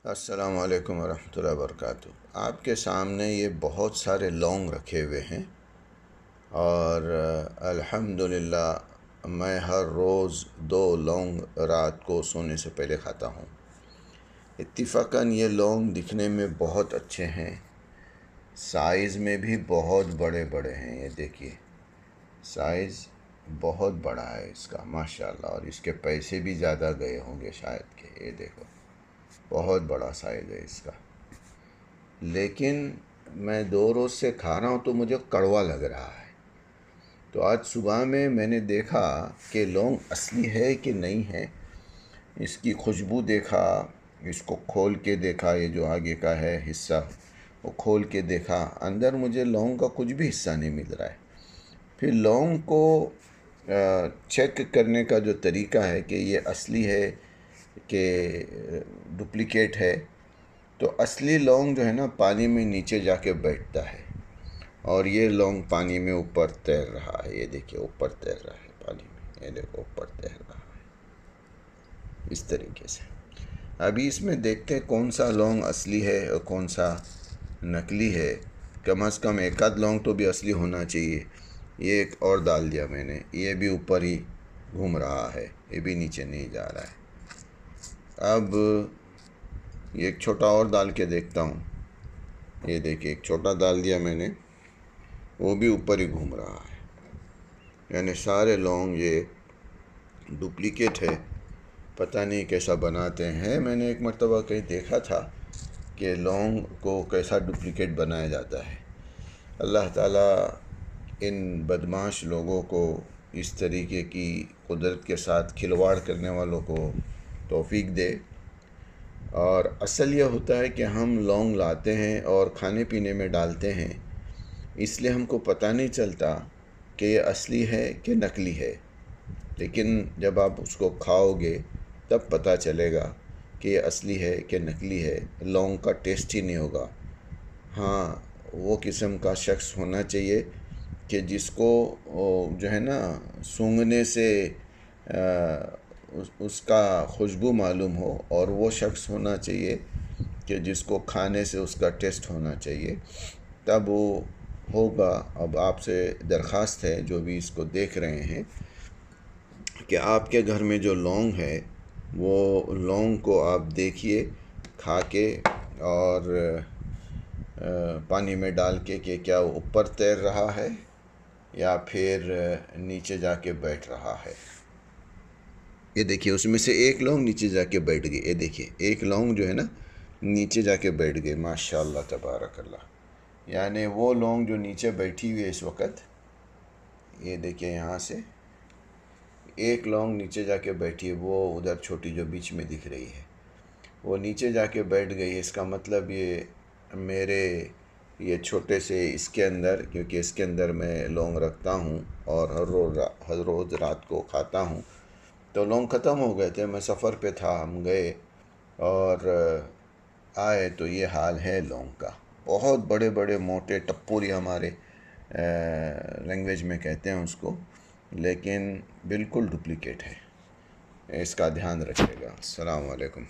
السلام علیکم ورحمۃ اللہ وبرکاتہ۔ آپ کے سامنے یہ بہت سارے لونگ رکھے ہوئے ہیں اور الحمدللہ میں ہر روز 2 لونگ رات کو سونے سے پہلے کھاتا ہوں۔ اتفاقاً یہ لونگ دکھنے میں بہت اچھے ہیں، سائز میں بھی بہت بڑے بڑے ہیں۔ یہ دیکھیے سائز بہت بڑا ہے اس کا ماشاءاللہ، اور اس کے پیسے بھی زیادہ گئے ہوں گے شاید کہ یہ دیکھو بہت بڑا سائز ہے اس کا، لیکن میں 2 روز سے کھا رہا ہوں تو مجھے کڑوا لگ رہا ہے۔ تو آج صبح میں نے دیکھا کہ لونگ اصلی ہے کہ نہیں ہے، اس کی خوشبو دیکھا، اس کو کھول کے دیکھا، یہ جو آگے کا ہے حصہ وہ کھول کے دیکھا، اندر مجھے لونگ کا کچھ بھی حصہ نہیں مل رہا ہے۔ پھر لونگ کو چیک کرنے کا جو طریقہ ہے کہ یہ اصلی ہے کہ ڈپلیکیٹ ہے، تو اصلی لونگ جو ہے نا پانی میں نیچے جا کے بیٹھتا ہے، اور یہ لونگ پانی میں اوپر تیر رہا ہے۔ یہ دیکھیں اوپر تیر رہا ہے پانی میں، یہ دیکھو اوپر تیر رہا ہے اس طریقے سے۔ ابھی اس میں دیکھتے ہیں کون سا لونگ اصلی ہے اور کون سا نکلی ہے۔ کم از کم ایک آدھ لونگ تو بھی اصلی ہونا چاہیے۔ یہ ایک اور ڈال دیا میں نے، یہ بھی اوپر ہی گھوم رہا ہے، یہ بھی نیچے نہیں جا رہا ہے۔ اب یہ ایک چھوٹا اور ڈال کے دیکھتا ہوں۔ یہ دیکھیں ایک چھوٹا ڈال دیا میں نے، وہ بھی اوپر ہی گھوم رہا ہے۔ یعنی سارے لونگ یہ ڈپلیکیٹ ہے، پتہ نہیں کیسا بناتے ہیں۔ میں نے ایک مرتبہ کہیں دیکھا تھا کہ لونگ کو کیسا ڈپلیکیٹ بنایا جاتا ہے۔ اللہ تعالیٰ ان بدمعاش لوگوں کو، اس طریقے کی قدرت کے ساتھ کھلواڑ کرنے والوں کو توفیق دے۔ اور اصل یہ ہوتا ہے کہ ہم لونگ لاتے ہیں اور کھانے پینے میں ڈالتے ہیں، اس لیے ہم کو پتہ نہیں چلتا کہ یہ اصلی ہے کہ نکلی ہے، لیکن جب آپ اس کو کھاؤ گے تب پتہ چلے گا کہ یہ اصلی ہے کہ نکلی ہے۔ لونگ کا ٹیسٹ ہی نہیں ہوگا۔ ہاں، وہ قسم کا شخص ہونا چاہیے کہ جس کو جو ہے نا سونگھنے سے اس کا خوشبو معلوم ہو، اور وہ شخص ہونا چاہیے کہ جس کو کھانے سے اس کا ٹیسٹ ہونا چاہیے، تب وہ ہوگا۔ اب آپ سے درخواست ہے جو بھی اس کو دیکھ رہے ہیں کہ آپ کے گھر میں جو لونگ ہے وہ لونگ کو آپ دیکھیے کھا کے، اور پانی میں ڈال کے کہ کیا وہ اوپر تیر رہا ہے یا پھر نیچے جا کے بیٹھ رہا ہے۔ یہ دیکھیے اس میں سے ایک لونگ نیچے جا کے بیٹھ گئی۔ یہ دیکھیے ایک لونگ جو ہے نا نیچے جا کے بیٹھ گئی، ماشاءاللہ تبارک اللہ۔ یعنی وہ لونگ جو نیچے بیٹھی ہوئی ہے اس وقت، یہ دیکھیے یہاں سے ایک لونگ نیچے جا کے بیٹھی ہے، وہ ادھر چھوٹی جو بیچ میں دکھ رہی ہے وہ نیچے جا کے بیٹھ گئی ہے۔ اس کا مطلب یہ چھوٹے سے اس کے اندر، کیونکہ اس کے اندر میں لونگ رکھتا ہوں اور ہر روز رات کو کھاتا ہوں، تو لونگ ختم ہو گئے تھے۔ میں سفر پہ تھا، ہم گئے اور آئے تو یہ حال ہے لونگ کا۔ بہت بڑے بڑے موٹے ٹپوری ہمارے لینگویج میں کہتے ہیں اس کو، لیکن بالکل ڈپلیکیٹ ہے۔ اس کا دھیان رکھیے گا۔ السلام علیکم۔